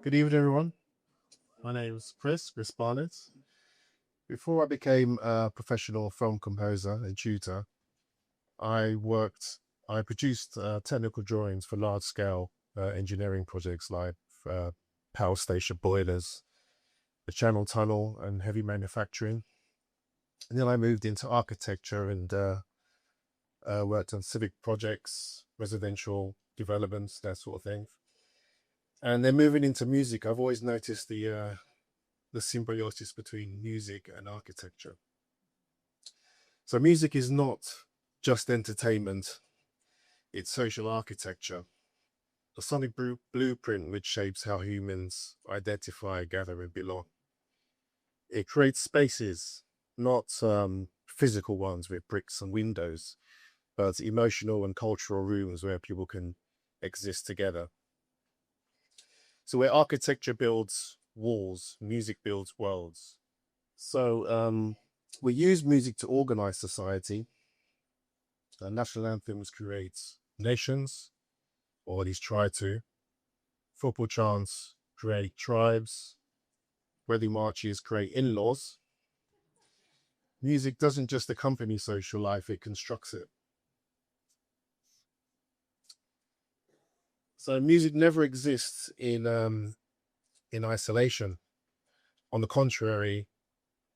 Good evening, everyone. My name is Chris Barnett. Before I became a professional film composer and tutor, I worked, I produced technical drawings for large-scale engineering projects like uh, power station boilers, the Channel Tunnel, and heavy manufacturing. And then I moved into architecture and worked on civic projects, residential developments, that sort of thing. And then moving into music, I've always noticed the symbiosis between music and architecture. So music is not just entertainment, it's social architecture, a sonic blueprint which shapes how humans identify, gather, and belong. It creates spaces, not physical ones with bricks and windows, but emotional and cultural rooms where people can exist together. So where architecture builds walls, music builds worlds. So we use music to organize society. National anthems create nations, or at least try to. Football chants create tribes. Wedding marches create in-laws. Music doesn't just accompany social life, it constructs it. So music never exists in isolation. On the contrary,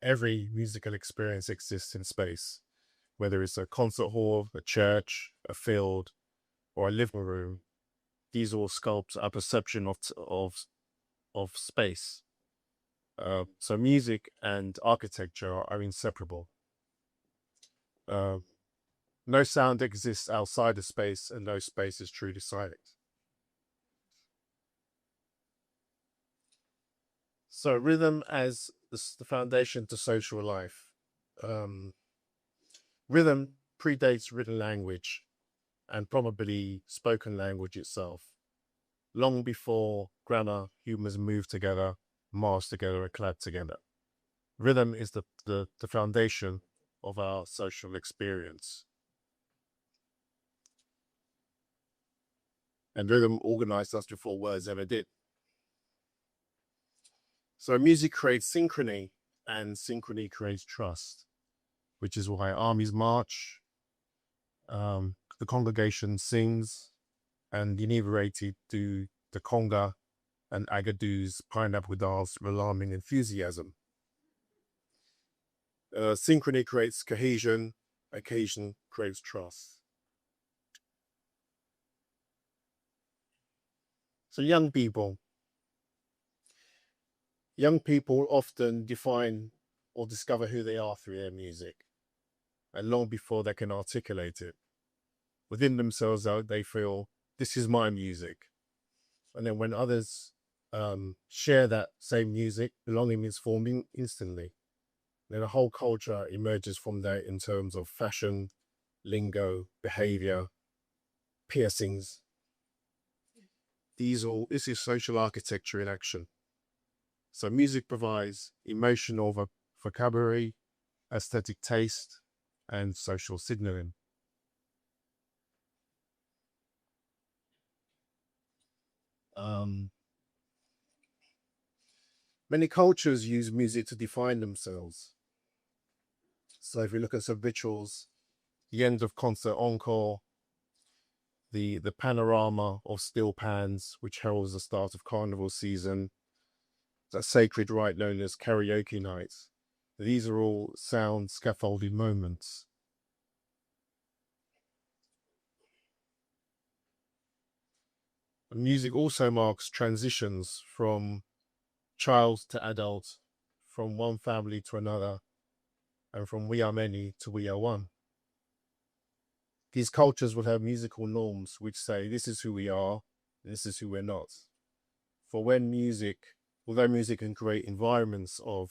every musical experience exists in space, whether it's a concert hall, a church, a field, or a living room. These all sculpt our perception of space. So music and architecture are inseparable. No sound exists outside of space, and no space is truly silent. So rhythm as the foundation to social life. Rhythm predates written language and probably spoken language itself, long before grammar, humans moved together, marched together, and clad together. Rhythm is the foundation of our social experience. And rhythm organized us before words ever did. So music creates synchrony, and synchrony creates trust, which is why armies march, the congregation sings, and the inebriated do the conga, and Agadu's pineapple dance with alarming enthusiasm. Synchrony creates cohesion, occasion creates trust. So young people often define or discover who they are through their music, and long before they can articulate it. Within themselves, they feel, this is my music. And then when others share that same music, belonging is forming instantly. Then a whole culture emerges from that in terms of fashion, lingo, behavior, piercings. This is social architecture in action. So music provides emotional vocabulary, aesthetic taste, and social signaling. Many cultures use music to define themselves. So if we look at some rituals, the end of concert encore, the panorama of steel pans, which heralds the start of carnival season, that sacred rite known as karaoke nights. These are all sound scaffolding moments. And music also marks transitions from child to adult, from one family to another, and from we are many to we are one. These cultures will have musical norms which say this is who we are, this is who we're not. For although music can create environments of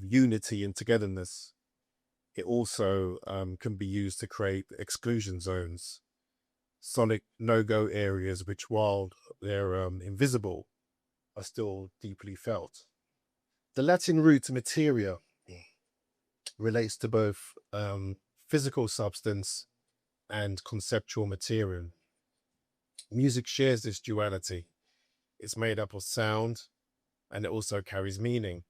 unity and togetherness, it also can be used to create exclusion zones, sonic no-go areas, which while they're invisible, are still deeply felt. The Latin root materia relates to both physical substance and conceptual material. Music shares this duality. It's made up of sound, and it also carries meaning.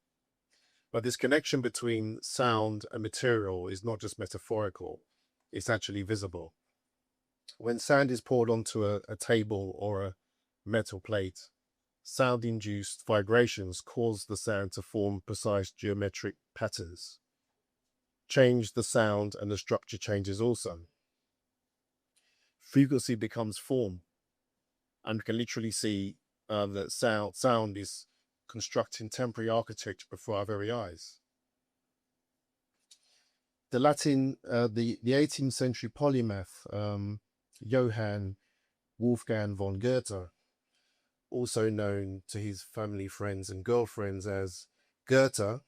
But this connection between sound and material is not just metaphorical, it's actually visible. When sand is poured onto a table or a metal plate, sound-induced vibrations cause the sand to form precise geometric patterns. Change the sound and the structure changes also. Frequency becomes form, and we can literally see that sound is constructing temporary architecture before our very eyes. The 18th century polymath, Johann Wolfgang von Goethe, also known to his family, friends, and girlfriends as Goethe,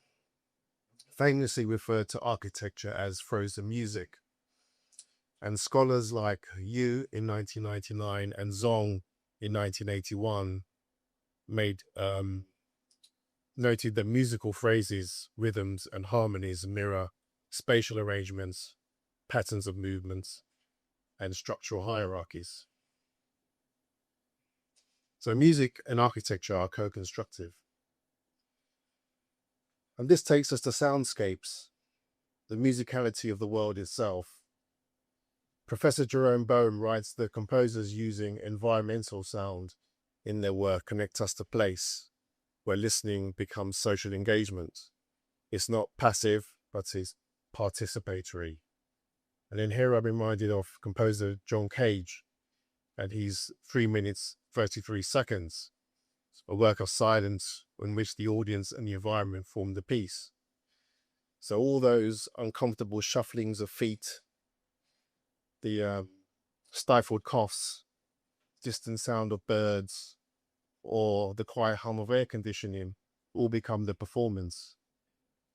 famously referred to architecture as frozen music. And scholars like Yu in 1999 and Zong in 1981 noted that musical phrases, rhythms, and harmonies mirror spatial arrangements, patterns of movements, and structural hierarchies. So music and architecture are co-constructive. And this takes us to soundscapes, the musicality of the world itself. Professor Jerome Boehm writes that composers using environmental sound in their work connect us to place, where listening becomes social engagement. It's not passive, but it's participatory. And then here I'm reminded of composer John Cage and his 3 minutes 33 seconds, a work of silence in which the audience and the environment form the piece. So all those uncomfortable shufflings of feet, the stifled coughs, distant sound of birds, or the quiet hum of air conditioning all become the performance.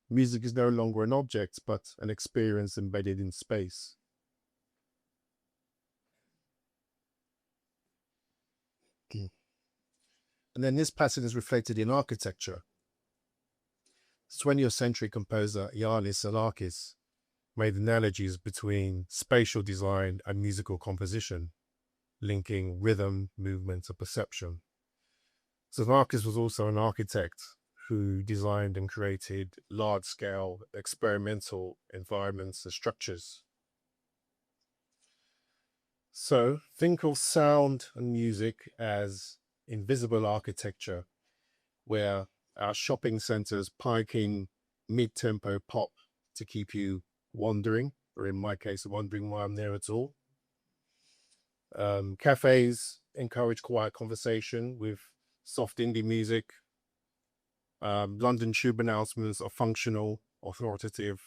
Music is no longer an object, but an experience embedded in space. And then this pattern is reflected in architecture. 20th century composer Yannis Salakis made analogies between spatial design and musical composition, linking rhythm, movement, and perception. Salakis was also an architect who designed and created large-scale experimental environments and structures. So think of sound and music as invisible architecture, where our shopping centers pike in mid-tempo pop to keep you wandering, or in my case, wondering why I'm there at all. Cafes encourage quiet conversation with soft indie music. London tube announcements are functional, authoritative,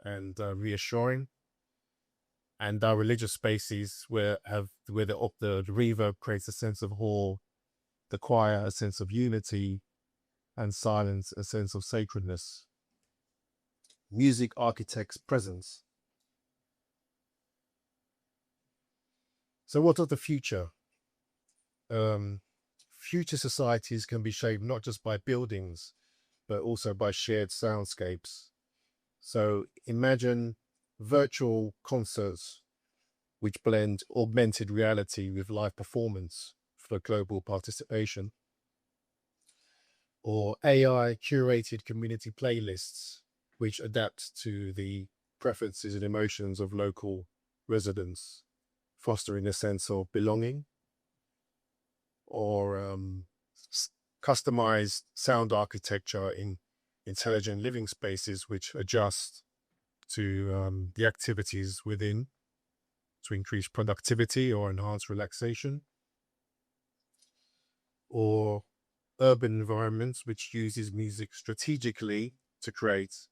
and reassuring. And our religious spaces where the reverb creates a sense of awe, the choir a sense of unity, and silence a sense of sacredness. Music architects presence. So what of the future? Future societies can be shaped not just by buildings, but also by shared soundscapes. So imagine virtual concerts which blend augmented reality with live performance for global participation, or AI curated community playlists which adapt to the preferences and emotions of local residents, fostering a sense of belonging, or customized sound architecture in intelligent living spaces which adjust to the activities within to increase productivity or enhance relaxation, or urban environments which uses music strategically to create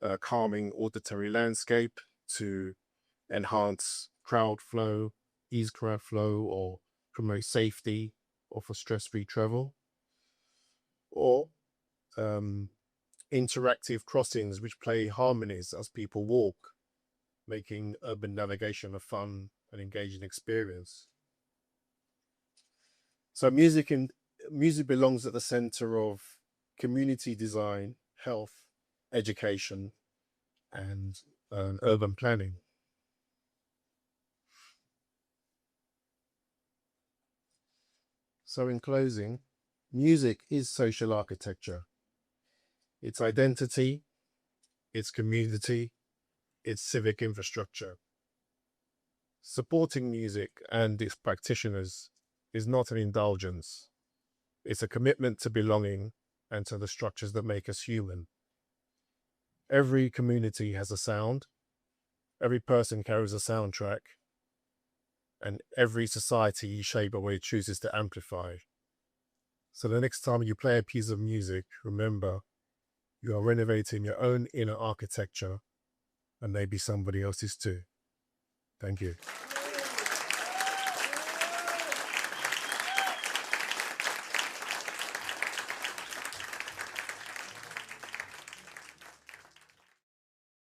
a calming auditory landscape to enhance crowd flow, ease crowd flow, or promote safety or for stress-free travel, or interactive crossings which play harmonies as people walk, making urban navigation a fun and engaging experience. So music belongs at the center of community design, health, education, and urban planning. So in closing, Music is social architecture. It's identity, it's community, it's civic infrastructure. Supporting music and its practitioners is not an indulgence. It's a commitment to belonging and to the structures that make us human. Every community has a sound, every person carries a soundtrack, and every society is shaped by what it chooses to amplify. So the next time you play a piece of music, remember, you are renovating your own inner architecture and maybe somebody else's too. Thank you.